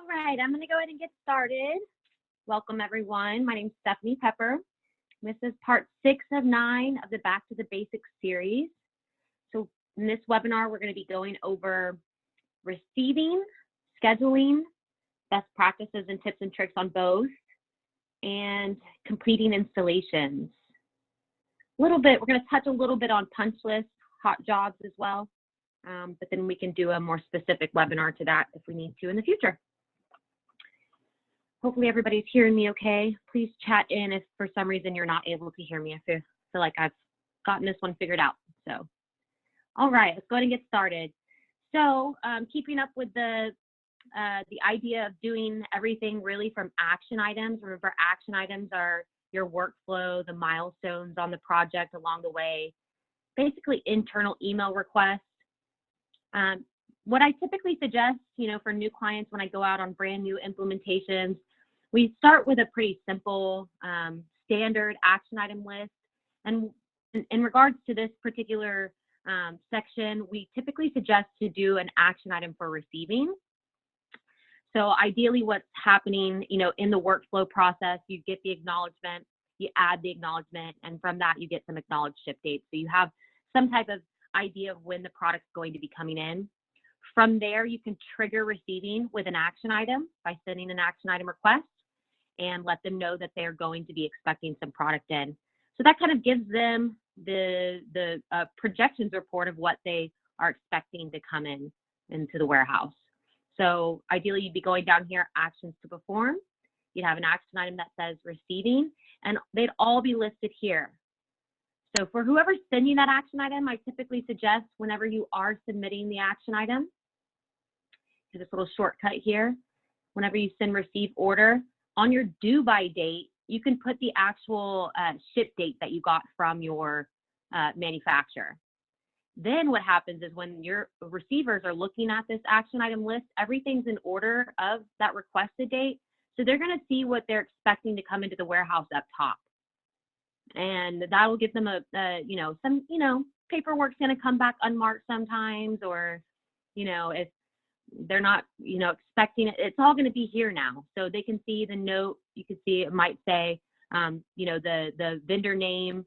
All right, I'm going to go ahead and get started. Welcome, everyone. My name is Stephanie Pepper. This is part 6 of 9 of the Back to the Basics series. So in this webinar, we're going to be going over receiving, scheduling, best practices and tips and tricks on both, and completing installations. We're going to touch a little bit on punch lists, hot jobs as well, but then we can do a more specific webinar to that if we need to in the future. Hopefully everybody's hearing me okay. Please chat in if for some reason you're not able to hear me. I feel like I've gotten this one figured out. So, all right, let's go ahead and get started. So keeping up with the idea of doing everything really from action items. Remember, action items are your workflow, the milestones on the project along the way, basically internal email requests. What I typically suggest, for new clients when I go out on brand new implementations, we start with a pretty simple standard action item list. And in regards to this particular section, we typically suggest to do an action item for receiving. So ideally what's happening, in the workflow process, you get the acknowledgement, you add the acknowledgement, and from that you get some acknowledged ship dates. So you have some type of idea of when the product's going to be coming in. From there, you can trigger receiving with an action item by sending an action item request and let them know that they're going to be expecting some product in. So that kind of gives them the projections report of what they are expecting to come into the warehouse. So ideally, you'd be going down here, actions to perform. You'd have an action item that says receiving, and they'd all be listed here. So for whoever's sending that action item, I typically suggest whenever you are submitting the action item, do this little shortcut here. Whenever you send receive order, on your due by date, you can put the actual ship date that you got from your manufacturer. Then what happens is when your receivers are looking at this action item list, everything's in order of that requested date. So they're going to see what they're expecting to come into the warehouse up top. And that will give them some paperwork's going to come back unmarked sometimes, or, if they're not, expecting it, it's all going to be here now. So they can see the note. You can see it might say, the vendor name,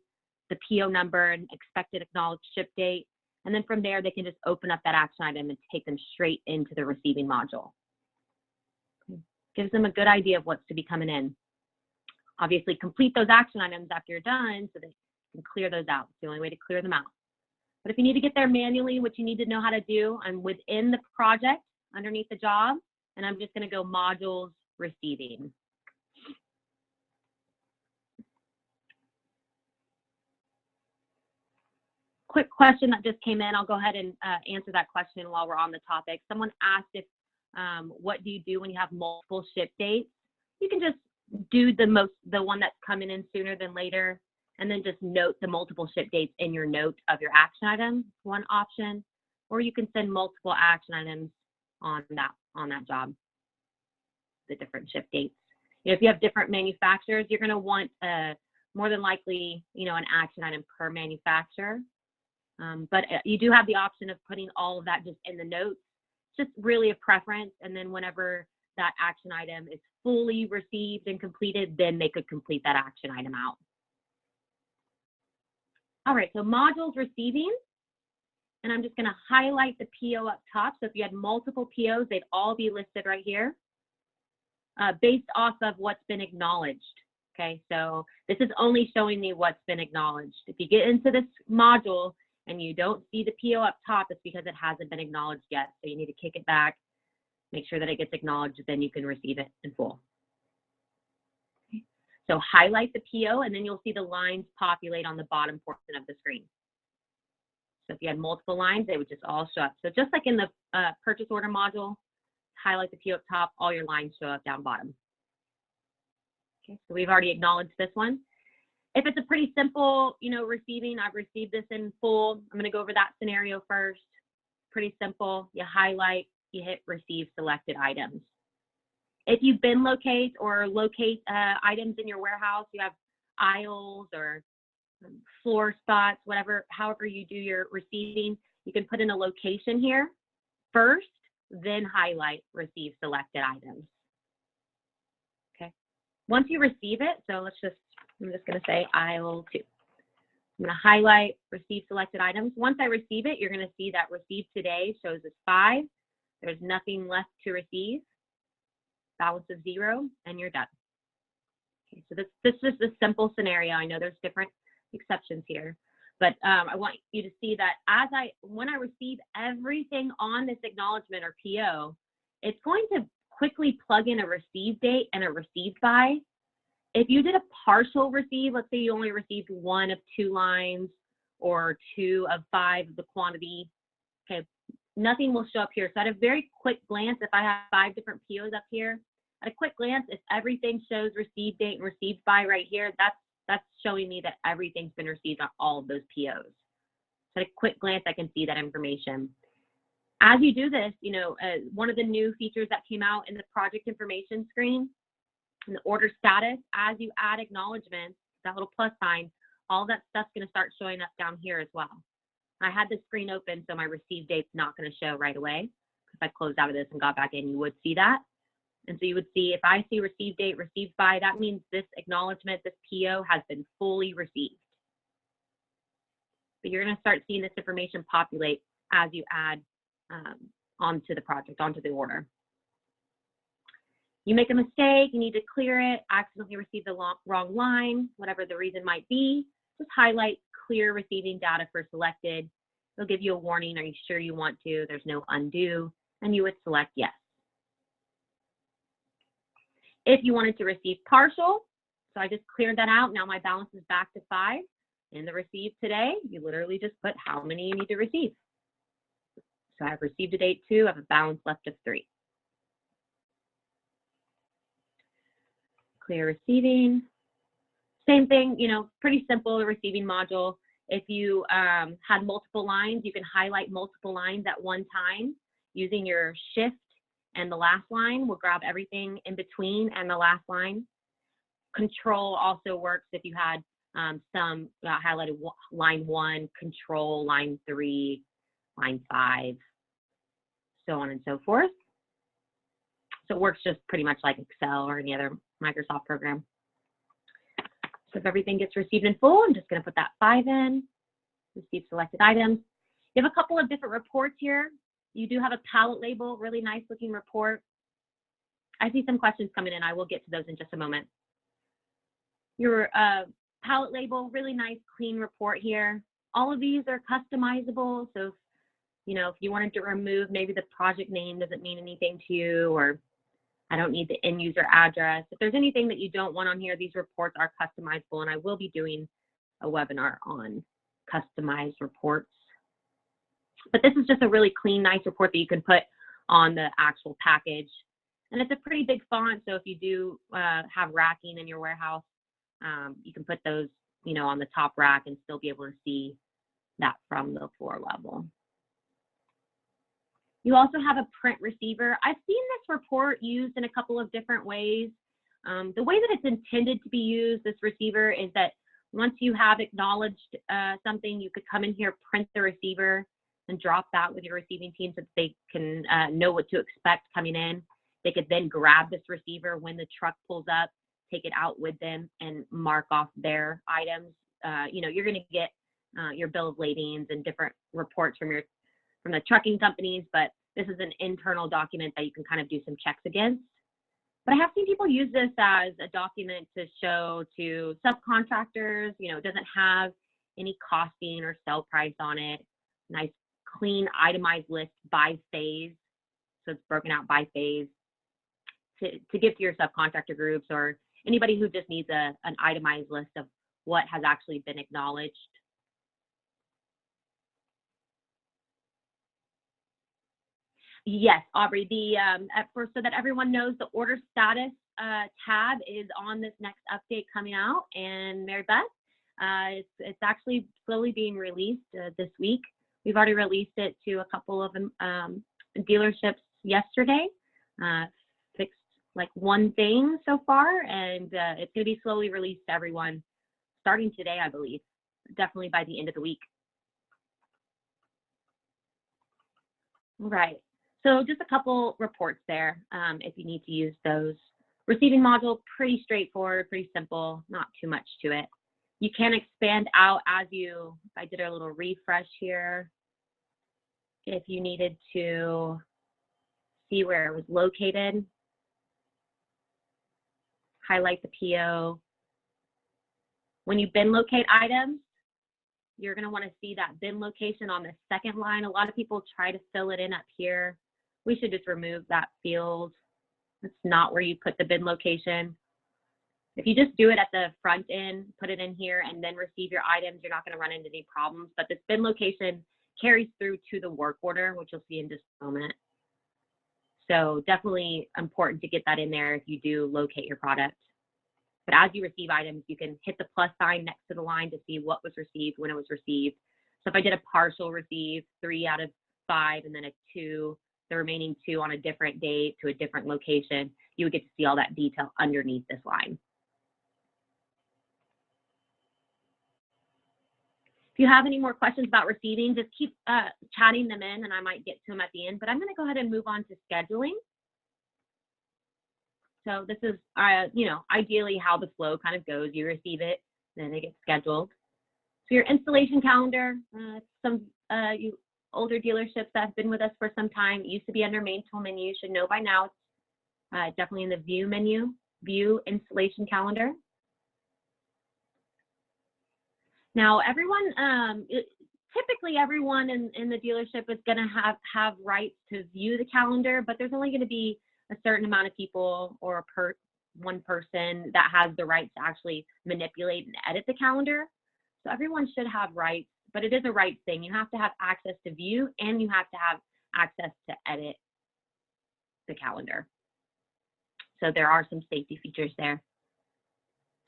the PO number, and expected acknowledged ship date. And then from there, they can just open up that action item and take them straight into the receiving module. Gives them a good idea of what's to be coming in. Obviously, complete those action items after you're done so they can clear those out. It's the only way to clear them out. But if you need to get there manually, what you need to know how to do, I'm within the project, underneath the job, and I'm just going to go modules, receiving. Quick question that just came in. I'll go ahead and answer that question while we're on the topic. Someone asked if, what do you do when you have multiple ship dates? You can just do the one that's coming in sooner than later, and then just note the multiple ship dates in your note of your action item, one option, or you can send multiple action items on that job, the different ship dates. If you have different manufacturers, you're going to want more than likely, an action item per manufacturer. But you do have the option of putting all of that just in the notes. It's just really a preference, and then whenever that action item is fully received and completed, then they could complete that action item out. All right, so modules receiving, and I'm just going to highlight the PO up top. So if you had multiple POs, they'd all be listed right here based off of what's been acknowledged. Okay, so this is only showing me what's been acknowledged. If you get into this module and you don't see the PO up top, it's because it hasn't been acknowledged yet. So you need to kick it back, make sure that it gets acknowledged, then you can receive it in full. Okay. So highlight the PO, and then you'll see the lines populate on the bottom portion of the screen. So if you had multiple lines, they would just all show up. So just like in the purchase order module, highlight the PO up top, all your lines show up down bottom. Okay, so we've already acknowledged this one. If it's a pretty simple, receiving, I've received this in full. I'm going to go over that scenario first. Pretty simple. You highlight, you hit receive selected items. If you bin locate or locate items in your warehouse, you have aisles or floor spots, however you do your receiving, you can put in a location here first, then highlight receive selected items. Okay. Once you receive it, so I'm just going to say IL2. I'm going to highlight receive selected items. Once I receive it, you're going to see that receive today shows as 5. There's nothing left to receive. Balance of 0, and you're done. Okay, so this is a simple scenario. I know there's different exceptions here, but I want you to see that when I receive everything on this acknowledgement or PO, it's going to quickly plug in a receive date and a received by. If you did a partial receive, let's say you only received 1 of 2 lines or 2 of 5 of the quantity, okay, nothing will show up here. So at a very quick glance, if I have 5 different POs up here, at a quick glance, if everything shows receive date and received by right here, that's showing me that everything's been received on all of those POs. So at a quick glance, I can see that information. As you do this, one of the new features that came out in the project information screen, in the order status, as you add acknowledgements, that little plus sign, all that stuff's going to start showing up down here as well. I had the screen open, so my receive date's not going to show right away. If I closed out of this and got back in, you would see that. And so you would see, if I see receive date, received by, that means this acknowledgement, this PO has been fully received. But you're going to start seeing this information populate as you add onto the project, onto the order. You make a mistake, you need to clear it, accidentally receive the wrong line, whatever the reason might be, just highlight clear receiving data for selected. It'll give you a warning, are you sure you want to? There's no undo, and you would select yes. If you wanted to receive partial, so I just cleared that out, now my balance is back to 5. In the receive today, you literally just put how many you need to receive. So I've received a date 2, I have a balance left of 3. Clear receiving. Same thing, pretty simple, the receiving module. If you had multiple lines, you can highlight multiple lines at one time using your shift, and the last line will grab everything in between and the last line. Control also works if you had some highlighted line 1, control line 3, line 5, so on and so forth. So it works just pretty much like Excel or any other Microsoft program. So if everything gets received in full, I'm just going to put that 5 in, receive selected items. You have a couple of different reports here. You do have a palette label, really nice looking report. I see some questions coming in. I will get to those in just a moment. Your palette label, really nice, clean report here. All of these are customizable. So, if you wanted to remove maybe the project name doesn't mean anything to you, or I don't need the end user address. If there's anything that you don't want on here, these reports are customizable, and I will be doing a webinar on customized reports. But this is just a really clean, nice report that you can put on the actual package. And it's a pretty big font, so if you do have racking in your warehouse, you can put those, on the top rack and still be able to see that from the floor level. You also have a print receiver. I've seen this report used in a couple of different ways. The way that it's intended to be used, this receiver, is that once you have acknowledged something, you could come in here, print the receiver, and drop that with your receiving team so that they can know what to expect coming in. They could then grab this receiver when the truck pulls up, take it out with them, and mark off their items. You're going to get your bill of ladings and different reports from the trucking companies, but this is an internal document that you can kind of do some checks against. But I have seen people use this as a document to show to subcontractors. It doesn't have any costing or sell price on it. Nice, clean, itemized list by phase. So it's broken out by phase to give to your subcontractor groups or anybody who just needs an itemized list of what has actually been acknowledged. Yes, Aubrey, so that everyone knows, the order status tab is on this next update coming out. And Mary Beth, it's actually slowly being released this week. We've already released it to a couple of dealerships yesterday, fixed like one thing so far, and it's going to be slowly released to everyone starting today, I believe, definitely by the end of the week. All right. So just a couple reports there if you need to use those. Receiving module, pretty straightforward, pretty simple, not too much to it. You can expand out as you, if I did a little refresh here, if you needed to see where it was located, highlight the PO. When you bin locate items, you're going to want to see that bin location on the second line. A lot of people try to fill it in up here. We should just remove that field. That's not where you put the bin location. If you just do it at the front end, put it in here, and then receive your items, you're not going to run into any problems. But this bin location carries through to the work order, which you'll see in just a moment. So definitely important to get that in there if you do locate your product. But as you receive items, you can hit the plus sign next to the line to see what was received, when it was received. So if I did a partial receive, 3 out of 5, and then a 2, the remaining 2 on a different date to a different location, you would get to see all that detail underneath this line. If you have any more questions about receiving, just keep chatting them in and I might get to them at the end, but I'm gonna go ahead and move on to scheduling. So this is, you know, ideally how the flow kind of goes. You receive it, then it gets scheduled. So your installation calendar, some you older dealerships that have been with us for some time, it used to be under main tool menu. You should know by now it's definitely in the view menu, view installation calendar. Now everyone, typically everyone in the dealership is gonna have rights to view the calendar, but there's only gonna be a certain amount of people or one person that has the right to actually manipulate and edit the calendar. So everyone should have rights, but it is a rights thing. You have to have access to view and you have to have access to edit the calendar. So there are some safety features there.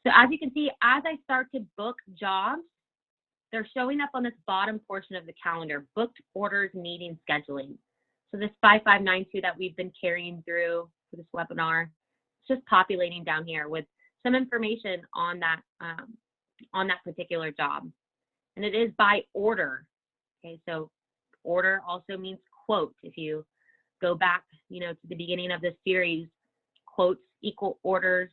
So as you can see, as I start to book jobs, they're showing up on this bottom portion of the calendar, booked orders needing scheduling. So this 5592 that we've been carrying through for this webinar, it's just populating down here with some information on that particular job. And it is by order. Okay, so order also means quote. If you go back, you know, to the beginning of this series, quotes equal orders.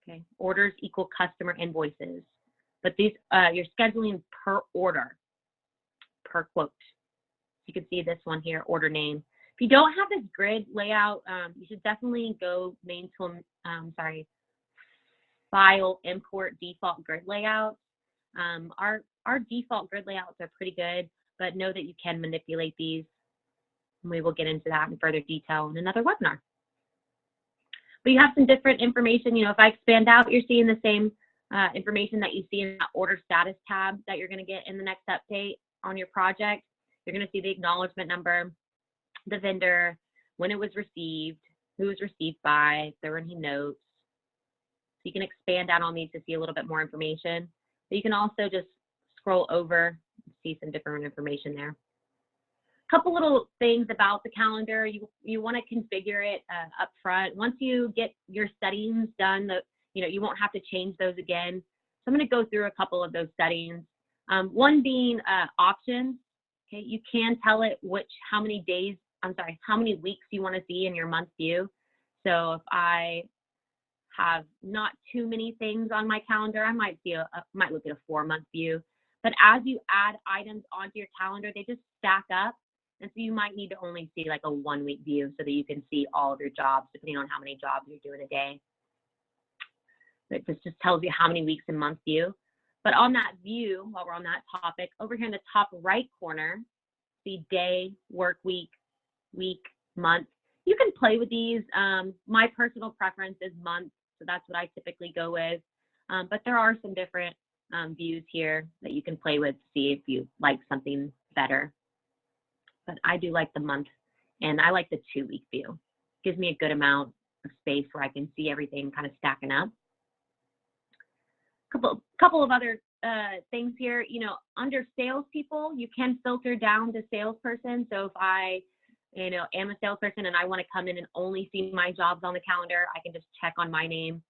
Okay, orders equal customer invoices. But these, you're scheduling per order, per quote. You can see this one here, order name. If you don't have this grid layout, you should definitely go main tool, file, import default grid layouts. Our default grid layouts are pretty good, but know that you can manipulate these. And we will get into that in further detail in another webinar. But you have some different information. You know, if I expand out, you're seeing the same information that you see in that order status tab that you're going to get in the next update on your project. You're going to see the acknowledgement number, the vendor, when it was received, who was received by, if there were any notes. So you can expand out on these to see a little bit more information. But you can also just scroll over and see some different information there. A couple little things about the calendar. You want to configure it up front. Once you get your settings done, you won't have to change those again. So I'm going to go through a couple of those settings. One being options. Okay, you can tell it how many weeks you want to see in your month view. So if I have not too many things on my calendar, I might look at a 4-month view. But as you add items onto your calendar, they just stack up. And so you might need to only see like a 1-week view so that you can see all of your jobs, depending on how many jobs you're doing a day. It just tells you how many weeks in month view. But on that view, while we're on that topic, over here in the top right corner, see day, work week, month. You can play with these. My personal preference is month, so that's what I typically go with. But there are some different views here that you can play with to see if you like something better. But I do like the month, and I like the 2-week view. Gives me a good amount of space where I can see everything kind of stacking up. Couple of other things here. You know, under salespeople, you can filter down to salesperson. So if I, am a salesperson and I want to come in and only see my jobs on the calendar, I can just check on my name,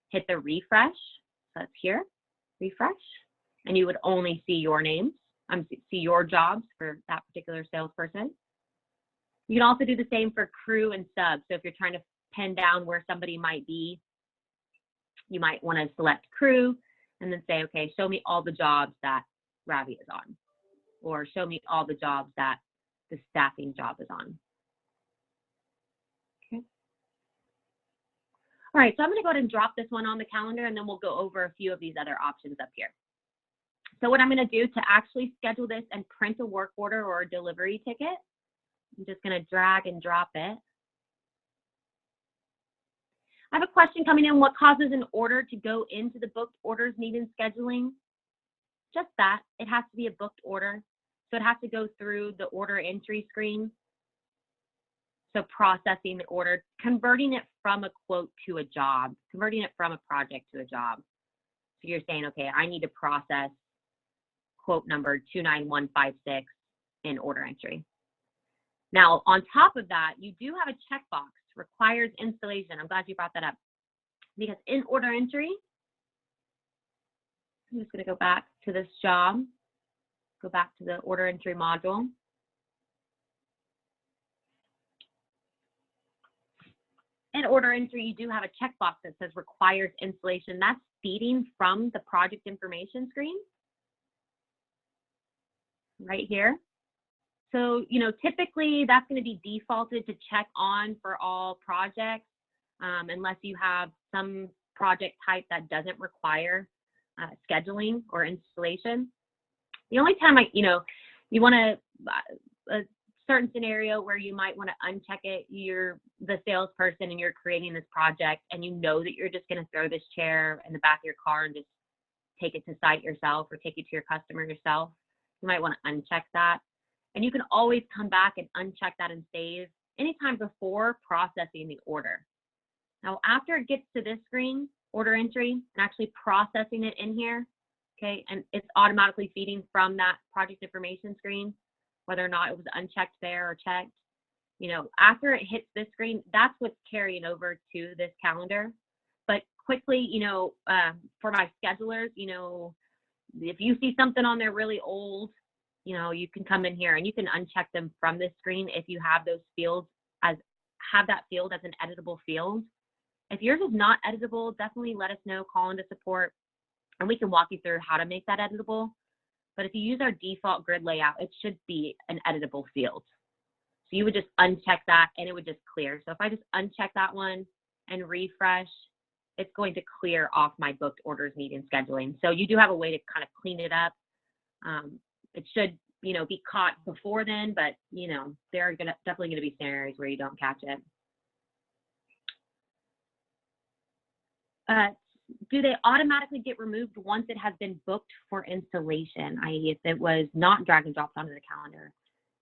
hit the refresh. So that's here, refresh, and you would only see your names. See your jobs for that particular salesperson. You can also do the same for crew and sub. So if you're trying to pin down where somebody might be, you might want to select crew and then say, okay, show me all the jobs that Ravi is on, or show me all the jobs that the staffing job is on. Okay. All right, so I'm going to go ahead and drop this one on the calendar, and then we'll go over a few of these other options up here. So what I'm going to do to actually schedule this and print a work order or a delivery ticket, I'm just going to drag and drop it. I have a question coming in. What causes an order to go into the booked orders needed scheduling? Just that. It has to be a booked order. So it has to go through the order entry screen. So processing the order, converting it from a quote to a job, converting it from a project to a job. So you're saying, okay, I need to process quote number 29156 in order entry. Now, on top of that, you do have a checkbox, requires installation. I'm glad you brought that up, because in order entry, I'm just going to go back to this job, go back to the order entry module. In order entry, you do have a checkbox that says requires installation. That's feeding from the project information screen right here. So, you know, typically that's going to be defaulted to check on for all projects, unless you have some project type that doesn't require scheduling or installation. The only time you want to, a certain scenario where you might want to uncheck it, you're the salesperson and you're creating this project and you know that you're just going to throw this chair in the back of your car and just take it to site yourself or take it to your customer yourself. You might want to uncheck that. And you can always come back and uncheck that and save anytime before processing the order. Now, after it gets to this screen, order entry, and actually processing it in here, okay, and it's automatically feeding from that project information screen, whether or not it was unchecked there or checked. You know, after it hits this screen, that's what's carrying over to this calendar. But quickly, you know, for my schedulers, you know, if you see something on there really old, you know, you can come in here and you can uncheck them from this screen if you have those fields have that field as an editable field. If yours is not editable, definitely let us know, call into support, and we can walk you through how to make that editable. But if you use our default grid layout, it should be an editable field. So you would just uncheck that and it would just clear. So if I just uncheck that one and refresh, it's going to clear off my booked orders needing scheduling. So you do have a way to kind of clean it up. It should, you know, be caught before then, but, you know, there are definitely going to be scenarios where you don't catch it. Do they automatically get removed once it has been booked for installation, i.e. if it was not drag and dropped onto the calendar?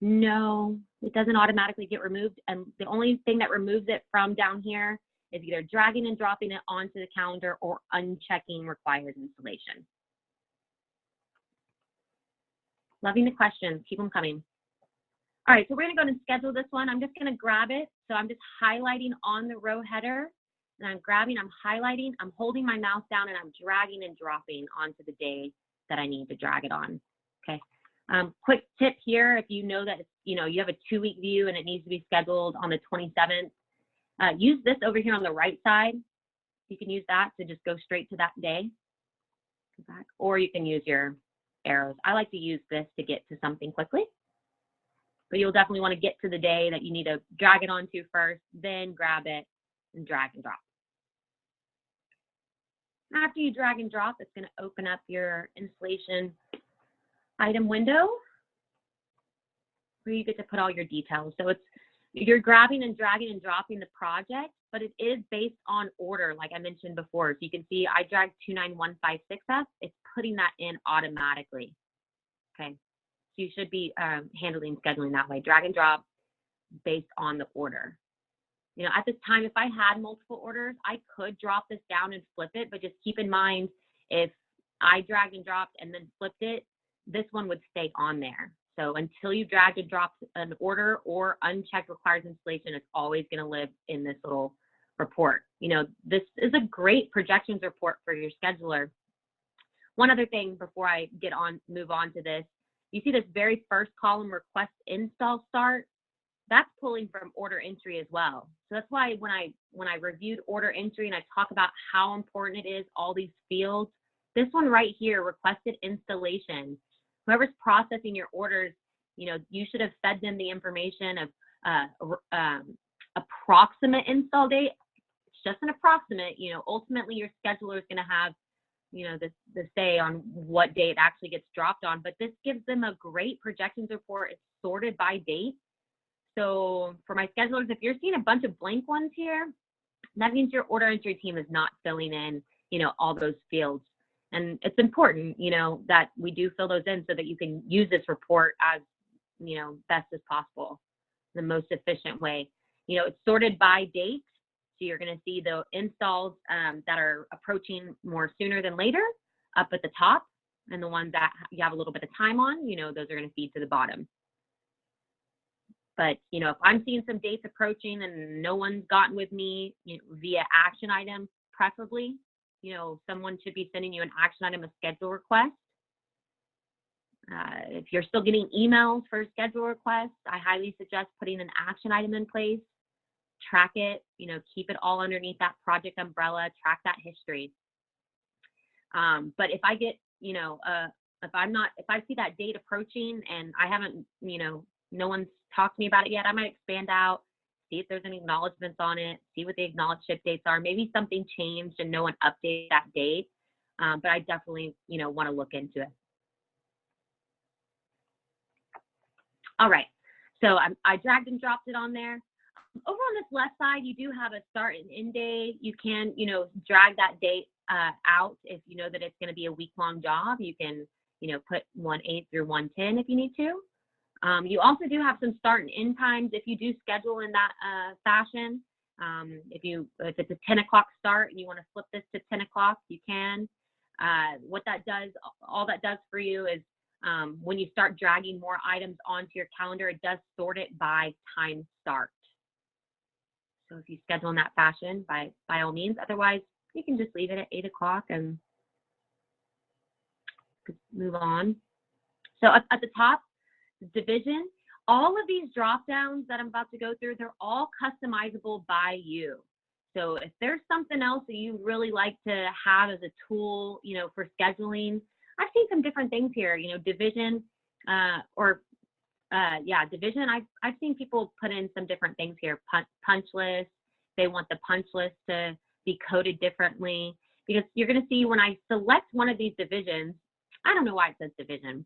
No, it doesn't automatically get removed. And the only thing that removes it from down here is either dragging and dropping it onto the calendar or unchecking requires installation. Loving the questions, keep them coming. All right, so we're gonna go and schedule this one. I'm just gonna grab it. So I'm just highlighting on the row header, and I'm grabbing, I'm highlighting, I'm holding my mouse down, and I'm dragging and dropping onto the day that I need to drag it on, okay? Quick tip here, if you know that, you know, you have a 2-week view and it needs to be scheduled on the 27th, use this over here on the right side. You can use that to just go straight to that day, or you can use your arrows. I like to use this to get to something quickly, but you'll definitely want to get to the day that you need to drag it onto first, then grab it and drag and drop. After you drag and drop, it's going to open up your installation item window where you get to put all your details. So you're grabbing and dragging and dropping the project, but it is based on order, like I mentioned before. So you can see I dragged 29156 up. It's putting that in automatically. Okay, so you should be handling scheduling that way, drag and drop based on the order. You know, at this time, if I had multiple orders, I could drop this down and flip it, but just keep in mind, if I dragged and dropped and then flipped it, this one would stay on there. So until you drag and drop an order or unchecked requires installation, it's always going to live in this little report. You know, this is a great projections report for your scheduler. One other thing before I move on to this, you see this very first column, request install start. that's pulling from order entry as well. So that's why when I reviewed order entry and I talk about how important it is, all these fields, this one right here, requested installation, whoever's processing your orders, you know, you should have fed them the information of approximate install date. It's just an approximate, you know, ultimately your scheduler is going to have, you know, the say on what day it actually gets dropped on, but this gives them a great projections report. It's sorted by date. So for my schedulers, if you're seeing a bunch of blank ones here, that means your order entry team is not filling in, you know, all those fields. And it's important, you know, that we do fill those in so that you can use this report as, you know, best as possible, the most efficient way. You know, it's sorted by date. So you're going to see the installs that are approaching more sooner than later up at the top, and the ones that you have a little bit of time on, you know, those are going to feed to the bottom. But, you know, if I'm seeing some dates approaching and no one's gotten with me, you know, via action item, preferably, you know, someone should be sending you an action item, a schedule request. If you're still getting emails for schedule requests, I highly suggest putting an action item in place. Track it, you know, keep it all underneath that project umbrella, track that history. But if I get, you know, if I see that date approaching and I haven't, you know, no one's talked to me about it yet, I might expand out, see if there's any acknowledgements on it, see what the acknowledged ship dates are. Maybe something changed and no one updated that date. But I definitely, you know, want to look into it. All right, so I dragged and dropped it on there. Over on this left side, you do have a start and end day. You can, you know, drag that date out if you know that it's going to be a week-long job. You can, you know, put 1/8 through 1/10 if you need to. You also do have some start and end times if you do schedule in that fashion. If it's a 10 o'clock start and you want to flip this to 10 o'clock, you can. What that does, all that does for you is when you start dragging more items onto your calendar, it does sort it by time start. So if you schedule in that fashion, by all means. Otherwise, you can just leave it at 8 o'clock and move on. So at the top, division, all of these drop downs that I'm about to go through, they're all customizable by you. So if there's something else that you really like to have as a tool, you know, for scheduling, I've seen some different things here, you know, division division. I've seen people put in some different things here. Punch list. They want the punch list to be coded differently, because you're going to see when I select one of these divisions, I don't know why it says division.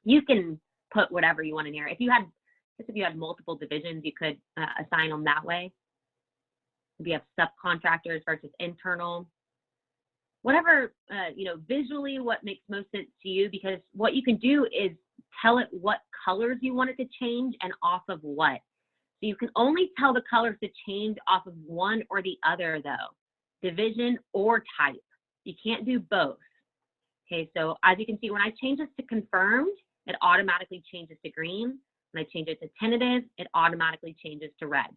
You can put whatever you want in here. If you had multiple divisions, you could assign them that way. If you have subcontractors versus internal, whatever, you know, visually what makes most sense to you, because what you can do is tell it what colors you want it to change and off of what. So you can only tell the colors to change off of one or the other though, division or type. You can't do both. Okay, so as you can see, when I change this to confirmed, it automatically changes to green. When I change it to tentative, it automatically changes to red.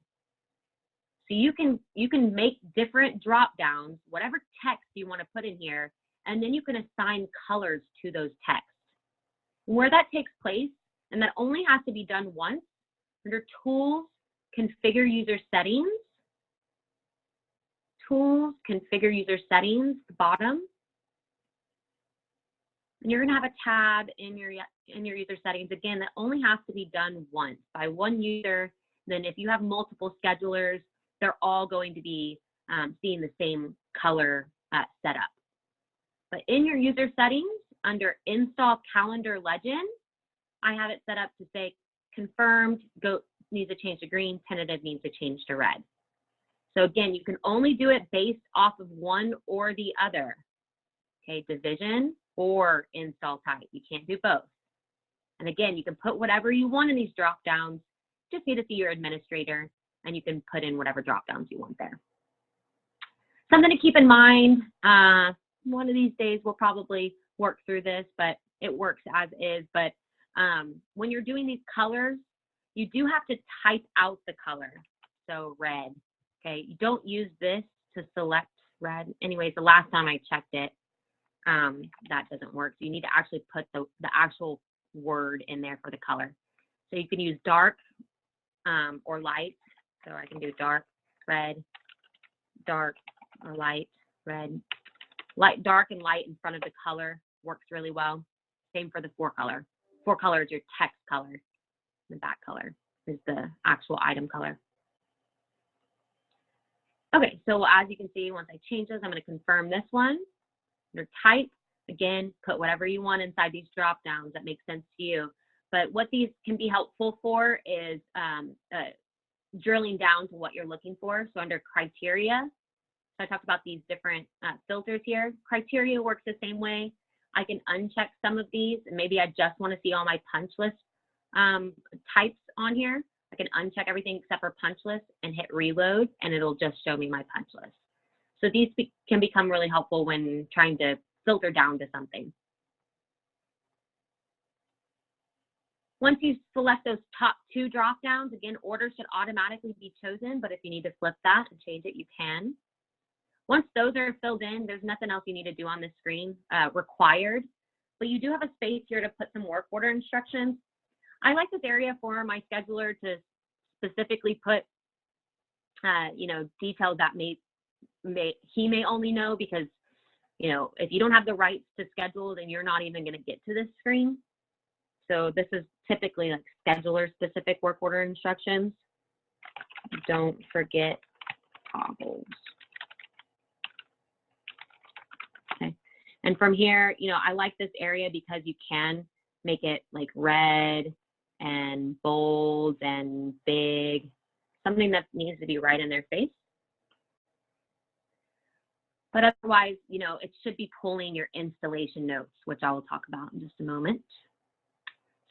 So you can make different drop downs, whatever text you want to put in here, and then you can assign colors to those texts. Where that takes place, and that only has to be done once, under Tools, Configure User Settings. Tools, Configure User Settings, the bottom. And you're going to have a tab in your user settings. Again, that only has to be done once by one user. Then if you have multiple schedulers, they're all going to be seeing the same color setup. But in your user settings, under Install Calendar Legend, I have it set up to say confirmed needs to change to green, tentative needs to change to red. So again, you can only do it based off of one or the other. Okay, division or install type. You can't do both. And again, you can put whatever you want in these drop downs. Just need to see your administrator, and you can put in whatever drop downs you want there. Something to keep in mind, one of these days we'll probably work through this, but it works as is. But when you're doing these colors, you do have to type out the color. So red, okay? You don't use this to select red. Anyways, the last time I checked it, that doesn't work. So you need to actually put the actual word in there for the color. So you can use dark or light. So I can do dark, red, dark, or light, red. Light, dark, and light in front of the color works really well. Same for the 4-color. 4-color is your text color. The back color is the actual item color. Okay, so as you can see, once I change this, I'm going to confirm this one. Under type, again, put whatever you want inside these drop downs that makes sense to you. But what these can be helpful for is drilling down to what you're looking for. So under criteria, so I talked about these different filters here. Criteria works the same way. I can uncheck some of these, and maybe I just want to see all my punch list types on here. I can uncheck everything except for punch list and hit reload, and it'll just show me my punch list. So these can become really helpful when trying to filter down to something. Once you select those top 2 drop downs, again, order should automatically be chosen, but if you need to flip that and change it, you can. Once those are filled in, there's nothing else you need to do on the screen required, but you do have a space here to put some work order instructions. I like this area for my scheduler to specifically put, you know, details that he may only know, because, you know, if you don't have the rights to schedule, then you're not even going to get to this screen. So this is typically like scheduler specific work order instructions. Don't forget toggles. Okay. And from here, you know, I like this area because you can make it like red and bold and big, something that needs to be right in their face. But otherwise, you know, it should be pulling your installation notes, which I will talk about in just a moment.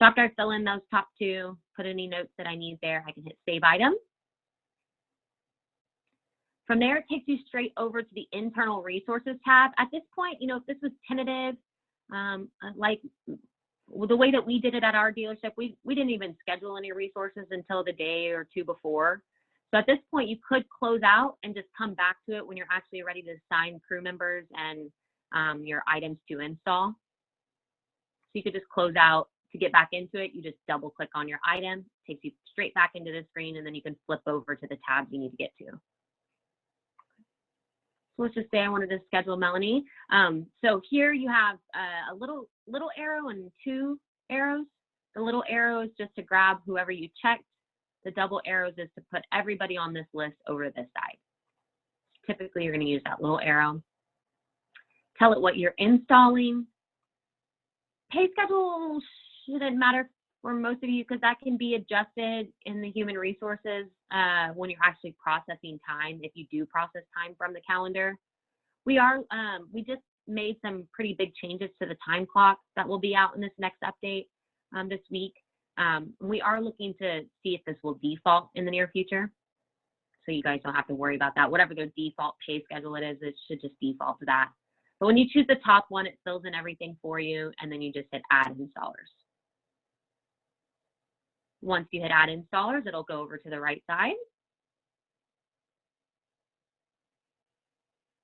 So after I fill in those top 2, put any notes that I need there, I can hit Save Item. From there, it takes you straight over to the Internal Resources tab. At this point, you know, if this was tentative, like the way that we did it at our dealership, we didn't even schedule any resources until the day or 2 before. So at this point, you could close out and just come back to it when you're actually ready to assign crew members and your items to install. So you could just close out. To get back into it, you just double click on your item, takes you straight back into the screen, and then you can flip over to the tabs you need to get to. So let's just say I wanted to schedule Melanie. So here you have a little arrow and 2 arrows. The little arrow is just to grab whoever you checked. The double arrows is to put everybody on this list over this side. Typically, you're going to use that little arrow. Tell it what you're installing. Pay schedule shouldn't matter for most of you, because that can be adjusted in the human resources when you're actually processing time, if you do process time from the calendar. We just made some pretty big changes to the time clock that will be out in this next update this week. We are looking to see if this will default in the near future, so you guys don't have to worry about that. Whatever the default pay schedule it should just default to that. But when you choose the top one, it fills in everything for you, and then you just hit Add Installers. Once you hit Add Installers, it'll go over to the right side.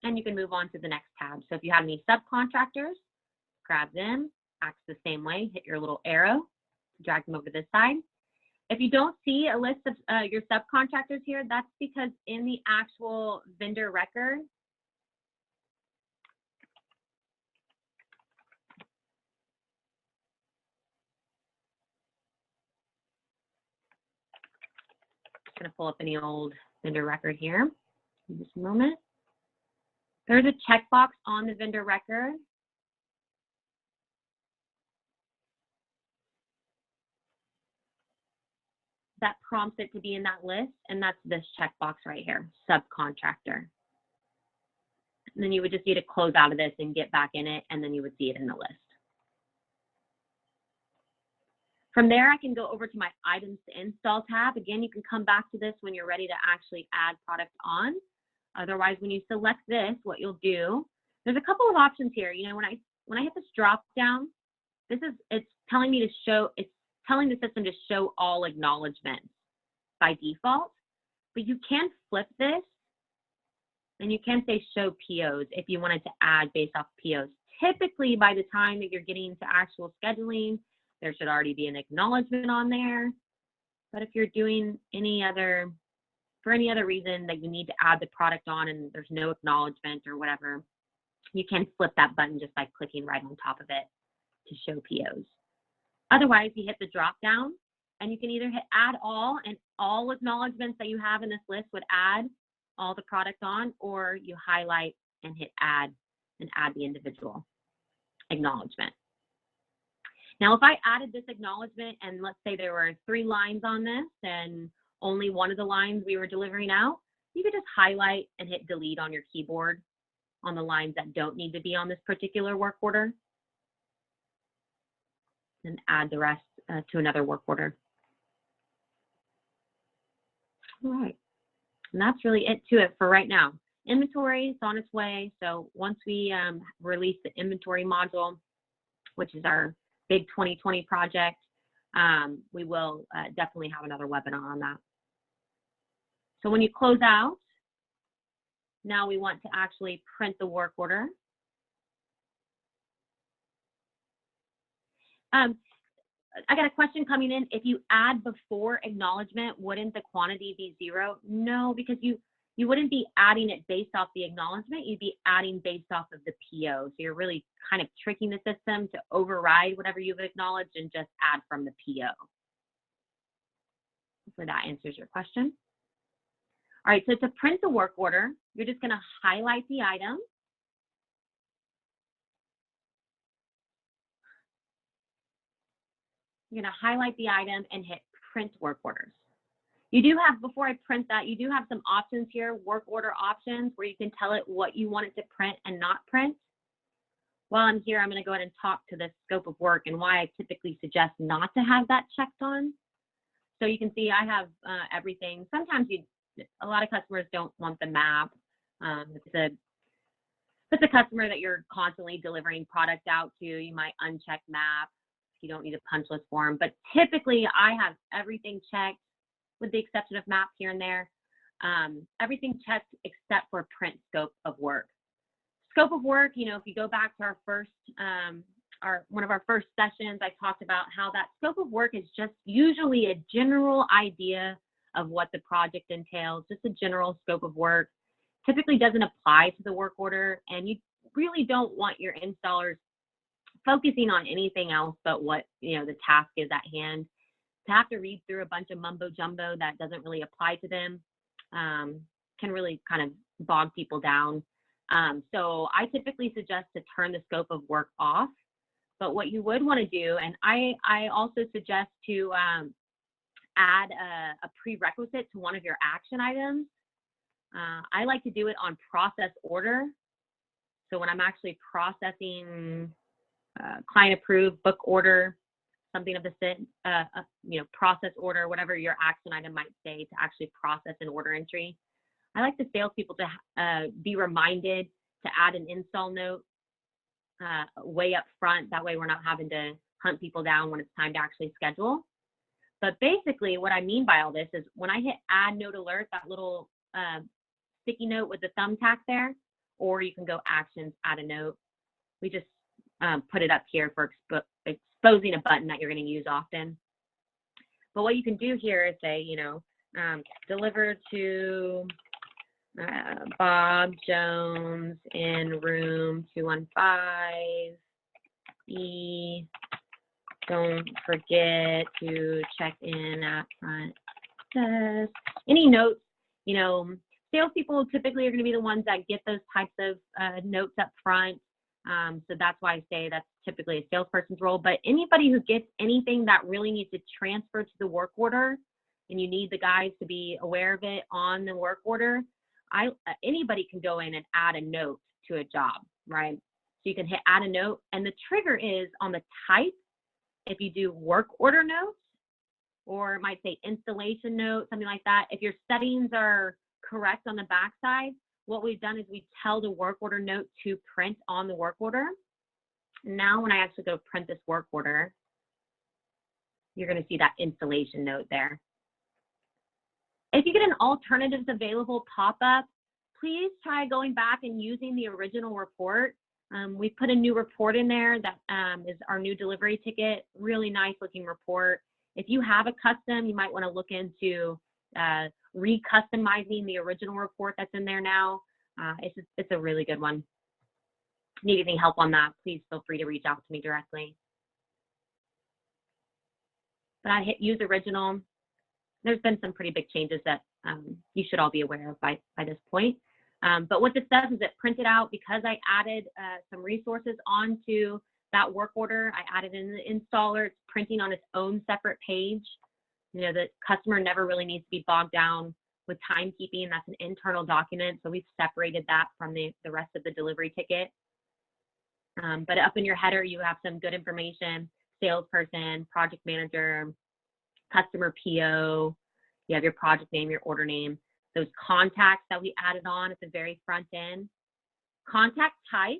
And you can move on to the next tab. So if you have any subcontractors, grab them, acts the same way, hit your little arrow, drag them over to this side. If you don't see a list of your subcontractors here, that's because in the actual vendor record, going to pull up any old vendor record here in just a moment. There's a checkbox on the vendor record that prompts it to be in that list, and that's this checkbox right here, subcontractor. And then you would just need to close out of this and get back in it, and then you would see it in the list. From there, I can go over to my items to install tab. Again, you can come back to this when you're ready to actually add product on. Otherwise, when you select this, what you'll do, there's a couple of options here. You know, when I hit this drop down, it's telling me to show, it's telling the system to show all acknowledgements by default, but you can flip this and you can say show POs if you wanted to add based off POs. Typically, by the time that you're getting to actual scheduling, there should already be an acknowledgement on there. But if you're doing for any other reason that you need to add the product on and there's no acknowledgement or whatever, you can flip that button just by clicking right on top of it to show POs. Otherwise, you hit the drop down and you can either hit add all, and all acknowledgements that you have in this list would add all the product on, or you highlight and hit add and add the individual acknowledgement. Now, if I added this acknowledgement and let's say there were 3 lines on this and only one of the lines we were delivering out, you could just highlight and hit delete on your keyboard on the lines that don't need to be on this particular work order and add the rest to another work order. All right, and that's really it to it for right now. Inventory is on its way, so once we release the inventory module, which is our big 2020 project, we will definitely have another webinar on that. So when you close out, now we want to actually print the work order. I got a question coming in. If you add before acknowledgement, wouldn't the quantity be 0? No, because you wouldn't be adding it based off the acknowledgement. You'd be adding based off of the PO. So you're really kind of tricking the system to override whatever you've acknowledged and just add from the PO. Hopefully that answers your question. All right, so to print the work order, you're just going to highlight the item. You're going to highlight the item and hit print work orders. You do have, before I print that, you do have some options here, work order options, where you can tell it what you want it to print and not print. While I'm here, I'm going to go ahead and talk to the scope of work and why I typically suggest not to have that checked on. So you can see I have everything. Sometimes a lot of customers don't want the map. If it's a customer that you're constantly delivering product out to, you might uncheck map. You don't need a punch list form, but typically I have everything checked with the exception of maps here and there. Everything checked except for print scope of work. Scope of work, you know, if you go back to our first, one of our first sessions, I talked about how that scope of work is just usually a general idea of what the project entails, just a general scope of work. Typically doesn't apply to the work order, and you really don't want your installers focusing on anything else but what, you know, the task is at hand. To have to read through a bunch of mumbo jumbo that doesn't really apply to them can really kind of bog people down. So I typically suggest to turn the scope of work off. But what you would want to do, and I also suggest to add a prerequisite to one of your action items. I like to do it on process order. So when I'm actually processing client approved, book order, something of the process order, whatever your action item might say, to actually process an order entry. I like the salespeople to be reminded to add an install note way up front. That way we're not having to hunt people down when it's time to actually schedule. But basically what I mean by all this is when I hit add note alert, that little sticky note with the thumbtack there, or you can go actions, add a note. We just put it up here for exposing a button that you're going to use often. But what you can do here is say, you know, deliver to Bob Jones in room 215E. Don't forget to check in at front desk. Any notes, you know, salespeople typically are going to be the ones that get those types of notes up front. So that's why I say that's typically a salesperson's role. But anybody who gets anything that really needs to transfer to the work order, and you need the guys to be aware of it on the work order, anybody can go in and add a note to a job, right? So you can hit add a note, and the trigger is on the type. If you do work order notes, or it might say installation note, something like that, if your settings are correct on the backside, what we've done is we tell the work order note to print on the work order. Now when I actually go print this work order, you're going to see that installation note there. If you get an alternatives available pop-up, please try going back and using the original report. We put a new report in there that is our new delivery ticket, really nice looking report. If you have a custom, you might want to look into re-customizing the original report that's in there now. It's a really good one. Need any help on that, please feel free to reach out to me directly. But I hit use original. There's been some pretty big changes that you should all be aware of by this point. But what this does is it printed out, because I added some resources onto that work order. I added in the installer. It's printing on its own separate page. You know, the customer never really needs to be bogged down with timekeeping. That's an internal document. So we've separated that from the rest of the delivery ticket. But up in your header, you have some good information: salesperson, project manager, customer PO. You have your project name, your order name, those contacts that we added on at the very front end. Contact type.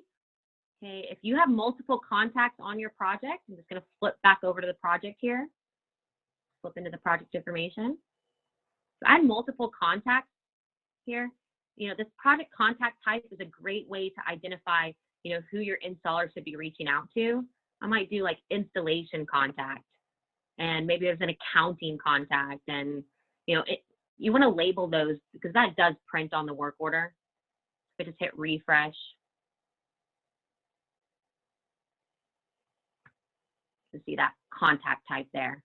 Okay, if you have multiple contacts on your project, I'm just going to flip back over to the project here. Flip into the project information. So I had multiple contacts here. You know, this project contact type is a great way to identify, you know, who your installer should be reaching out to. I might do like installation contact, and maybe there's an accounting contact, and you know, you want to label those because that does print on the work order. I just hit refresh. To see that contact type there.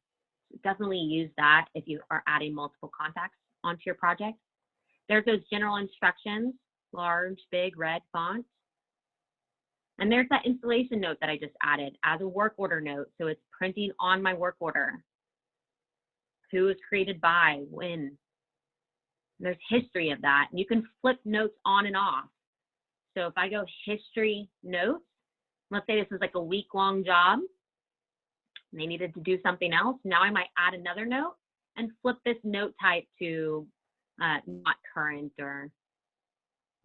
Definitely use that if you are adding multiple contacts onto your project. There's those general instructions, large, big, red font. And there's that installation note that I just added as a work order note. So it's printing on my work order. Who was created by, when. There's history of that. And you can flip notes on and off. So if I go history notes, let's say this is like a week-long job, and they needed to do something else. Now I might add another note and flip this note type to not current or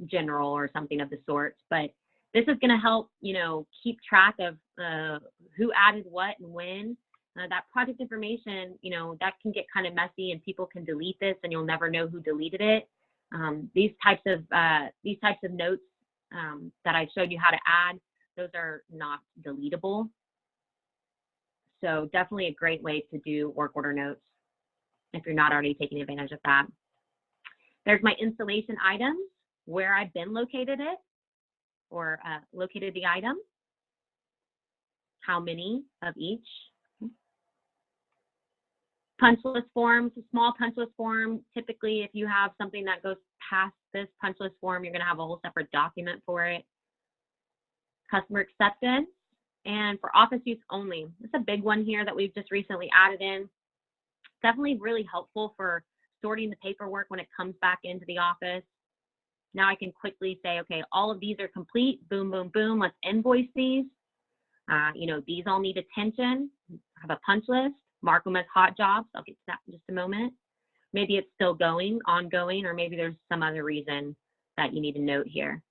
general or something of the sort. But this is going to help, you know, keep track of who added what and when. That project information, you know, that can get kind of messy, and people can delete this, and you'll never know who deleted it. These types of notes that I showed you how to add, those are not deletable. So definitely a great way to do work order notes if you're not already taking advantage of that. There's my installation items, where I've been located it, or located the item, how many of each. Punch list form, it's a small punch list form. Typically, if you have something that goes past this punch list form, you're going to have a whole separate document for it. Customer acceptance. And for office use only, it's a big one here that we've just recently added in. Definitely really helpful for sorting the paperwork when it comes back into the office. Now I can quickly say, okay, all of these are complete. Boom, boom, boom. Let's invoice these. You know, these all need attention. Have a punch list. Mark them as hot jobs. I'll get to that in just a moment. Maybe it's still going, ongoing, or maybe there's some other reason that you need to note here.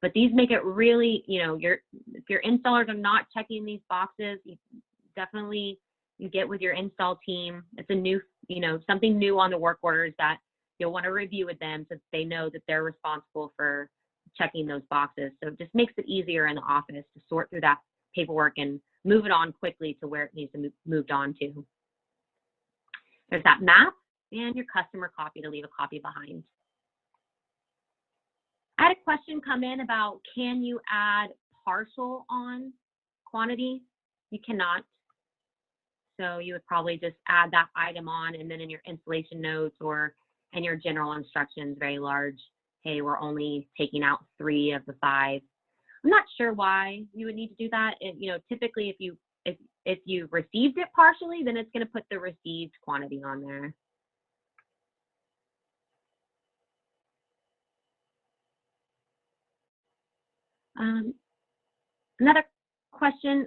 But these make it really, you know, if your installers are not checking these boxes, you definitely get with your install team. It's a new, you know, something new on the work orders that you'll want to review with them so that they know that they're responsible for checking those boxes. So it just makes it easier in the office to sort through that paperwork and move it on quickly to where it needs to be moved on to. There's that map and your customer copy to leave a copy behind. I had a question come in about, can you add partial on quantity? You cannot. So you would probably just add that item on, and then in your installation notes or in your general instructions, very large, hey, we're only taking out 3 of the 5. I'm not sure why you would need to do that. You know, typically if you received it partially, then it's going to put the received quantity on there. Another question,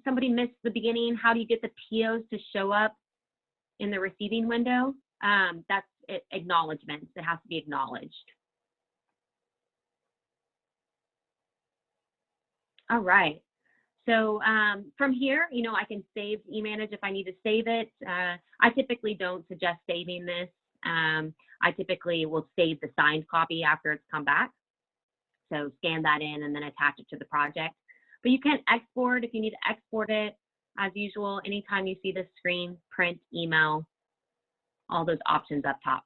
somebody missed the beginning. How do you get the POs to show up in the receiving window? That's acknowledgments. It has to be acknowledged. All right. So from here, you know, I can save eManage if I need to save it. I typically don't suggest saving this. I typically will save the signed copy after it's come back. So scan that in and then attach it to the project. But you can export if you need to export it. as usual, anytime you see the screen, print, email, all those options up top.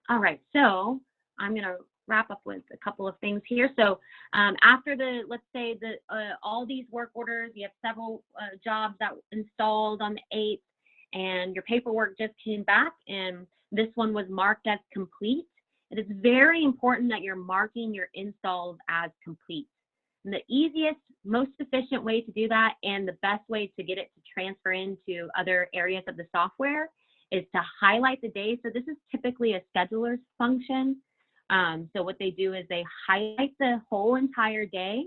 All right, so I'm going to wrap up with a couple of things here. So after let's say all these work orders, you have several jobs that were installed on the 8th, and your paperwork just came back, and this one was marked as complete. It is very important that you're marking your installs as complete. And the easiest, most efficient way to do that, and the best way to get it to transfer into other areas of the software, is to highlight the day. So this is typically a scheduler's function. So what they do is they highlight the whole entire day,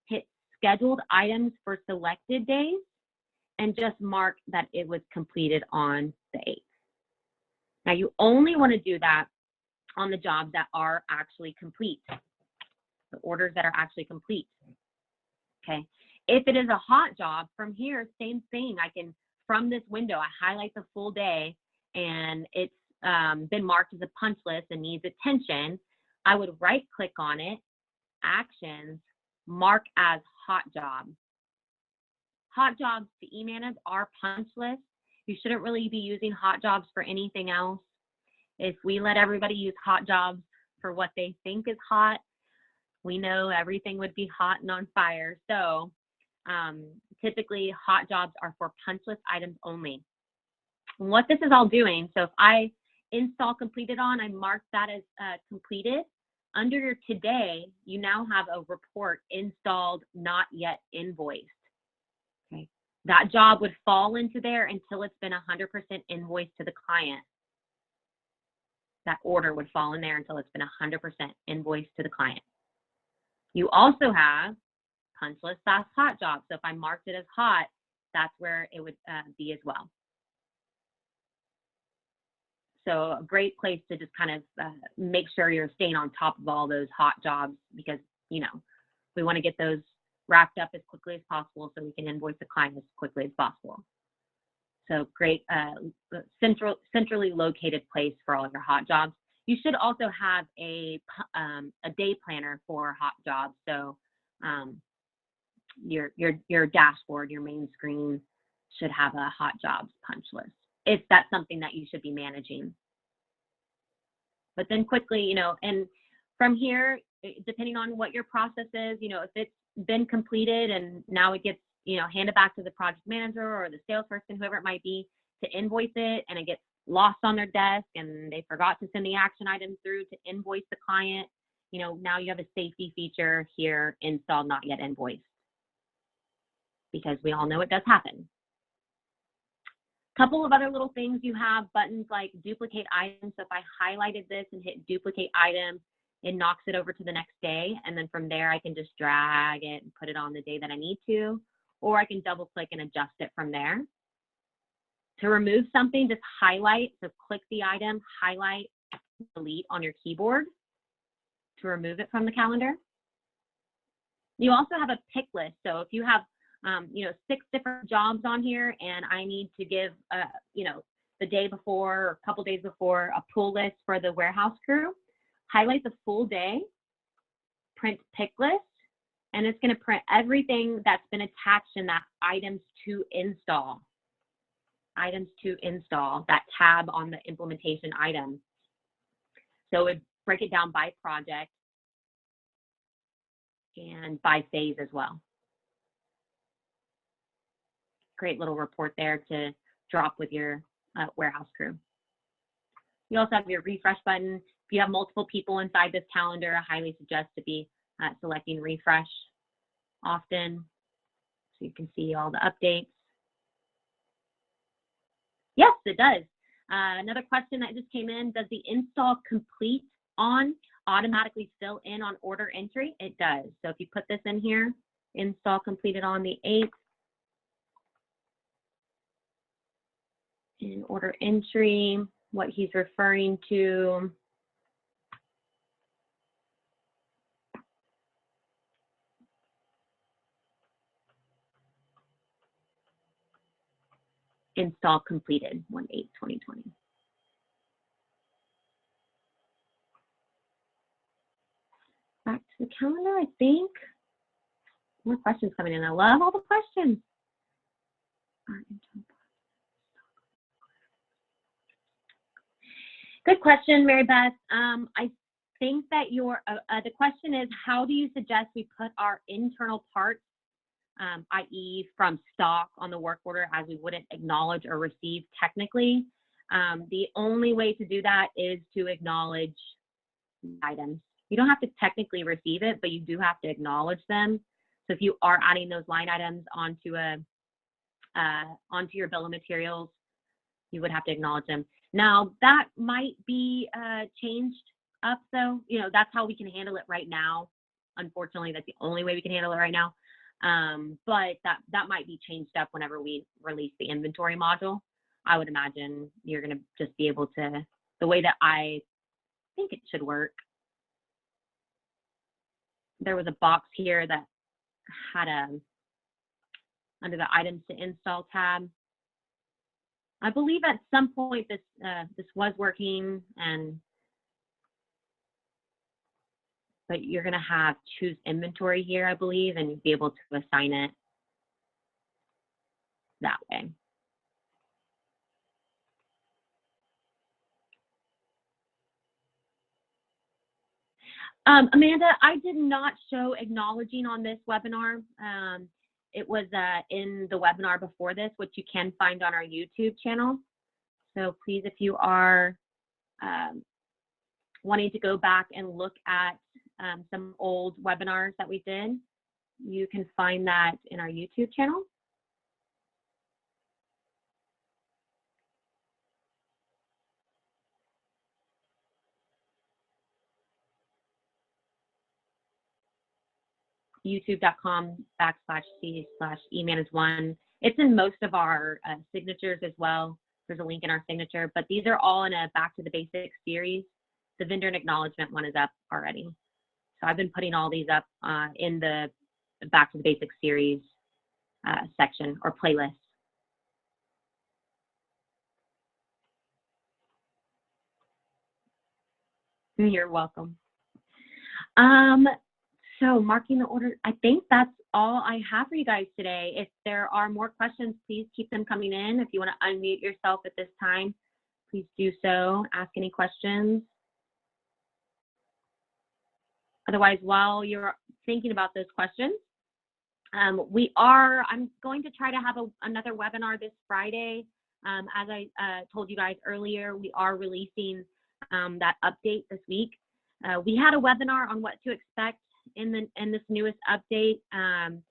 hit scheduled items for selected days, and just mark that it was completed on the 8th. Now you only want to do that on the jobs that are actually complete, the orders that are actually complete. Okay. If it is a hot job, from here, same thing. From this window, I highlight the full day and it's been marked as a punch list and needs attention. I would right click on it, actions, mark as hot job. Hot jobs to eManage are punch lists. You shouldn't really be using hot jobs for anything else. If we let everybody use hot jobs for what they think is hot, we know everything would be hot and on fire. So typically hot jobs are for punch list items only. What this is all doing, so if I install completed on, I mark that as completed. Under your today, you now have a report installed, not yet invoiced. Okay. That job would fall into there until it's been 100% invoiced to the client. That order would fall in there until it's been 100% invoiced to the client. You also have punch list / hot job. So if I marked it as hot, that's where it would be as well. So a great place to just kind of make sure you're staying on top of all those hot jobs, because, you know, we want to get those wrapped up as quickly as possible so we can invoice the client as quickly as possible. So great centrally located place for all of your hot jobs. You should also have a day planner for hot jobs. So your dashboard, your main screen should have a hot jobs punch list, if that's something that you should be managing. But then quickly, you know, and from here, depending on what your process is, you know, if it's been completed and now it gets, you know, handed back to the project manager or the salesperson, whoever it might be, to invoice it, and it gets lost on their desk and they forgot to send the action item through to invoice the client, you know, now you have a safety feature here, installed, not yet invoiced, because we all know it does happen. Couple of other little things, you have buttons like duplicate items. So if I highlighted this and hit duplicate item, it knocks it over to the next day. And then from there, I can just drag it and put it on the day that I need to, or I can double click and adjust it from there. To remove something, just highlight. So click the item, highlight, delete on your keyboard to remove it from the calendar. You also have a pick list. So if you have you know, 6 different jobs on here, and I need to give, you know, the day before or a couple days before a pull list for the warehouse crew, highlight the full day, print pick list, and it's going to print everything that's been attached in that items to install. Items to install, that tab on the implementation item. So it would break it down by project and by phase as well. Great little report there to drop with your warehouse crew. You also have your refresh button. If you have multiple people inside this calendar, I highly suggest to be selecting refresh often so you can see all the updates. Yes, it does. Another question that just came in, does the install complete on automatically fill in on order entry? It does. So if you put this in here, install completed on the 8th, in order entry, what he's referring to, install completed 1/8/2020. Back to the calendar, I think More questions coming in. I love all the questions. Good question, Mary Beth. I think that the question is, how do you suggest we put our internal parts, i.e. from stock on the work order, as we wouldn't acknowledge or receive technically? The only way to do that is to acknowledge items. You don't have to technically receive it, but you do have to acknowledge them. So if you are adding those line items onto your bill of materials, you would have to acknowledge them. Now that might be changed up, though. You know, that's how we can handle it right now. Unfortunately, that's the only way we can handle it right now. But that might be changed up whenever we release the inventory module. I would imagine you're going to just be able to, the way that I think it should work. There was a box here that had under the items to install tab. I believe at some point this was working, but you're going to have choose inventory here, I believe, and you'll be able to assign it that way. Amanda, I did not show acknowledging on this webinar. It was in the webinar before this, which you can find on our YouTube channel. So please, if you are wanting to go back and look at some old webinars that we did, you can find that in our YouTube channel. youtube.com/c/emanage1. It's in most of our signatures as well. There's a link in our signature, but these are all in a Back to the Basics series. The vendor and acknowledgement one is up already. So I've been putting all these up in the Back to the Basics series section or playlist. You're welcome. So marking the order, I think that's all I have for you guys today. If there are more questions, please keep them coming in. If you want to unmute yourself at this time, please do so. Ask any questions. Otherwise, while you're thinking about those questions, I'm going to try to have another webinar this Friday. As I told you guys earlier, we are releasing that update this week. We had a webinar on what to expect in this newest update, and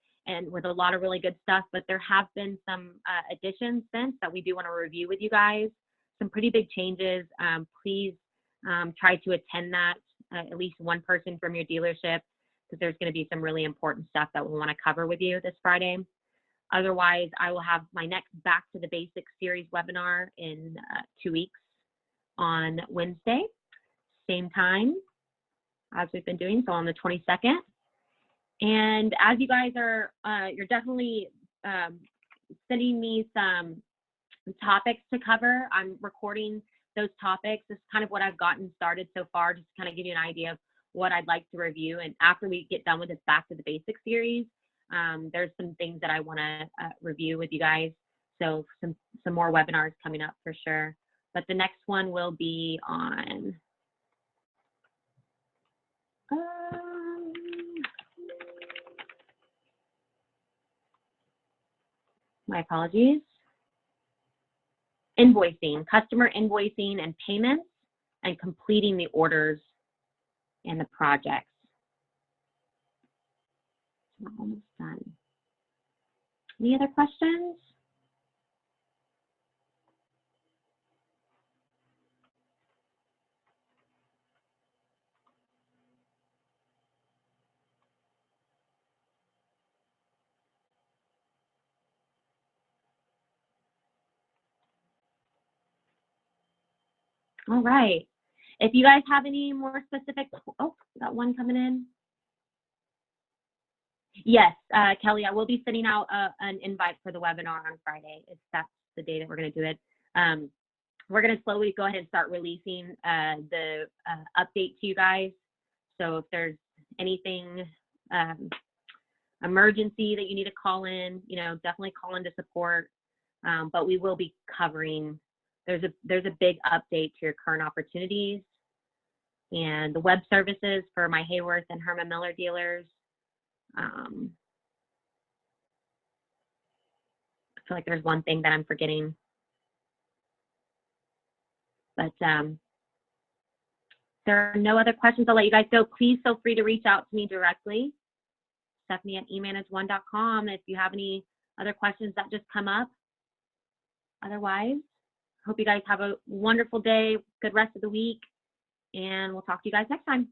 with a lot of really good stuff, but there have been some additions since that we do want to review with you guys. Some pretty big changes. Please try to attend that, at least one person from your dealership, because there's going to be some really important stuff that we want to cover with you this Friday. Otherwise, I will have my next Back to the Basics series webinar in 2 weeks on Wednesday, same time as we've been doing, so on the 22nd. And as you guys are, you're definitely sending me some topics to cover. I'm recording those topics. This is kind of what I've gotten started so far, just to kind of give you an idea of what I'd like to review. And after we get done with this Back to the Basics series, there's some things that I want to review with you guys. So some more webinars coming up for sure. But the next one will be on my apologies. Invoicing, customer invoicing and payments, and completing the orders and the projects. We're almost done. Any other questions? All right. If you guys have any more specific, oh, got one coming in. Yes, Kelly, I will be sending out an invite for the webinar on Friday. If that's the day that we're going to do it. We're going to slowly go ahead and start releasing the update to you guys. So if there's anything emergency that you need to call in, you know, definitely call into support. But we will be covering, there's a big update to your current opportunities and the web services for my Hayworth and Herman Miller dealers. I feel like there's one thing that I'm forgetting. But there are no other questions. I'll let you guys go. Please feel free to reach out to me directly, Stephanie@emanage1.com, if you have any other questions that just come up. Otherwise, hope you guys have a wonderful day, good rest of the week, and we'll talk to you guys next time.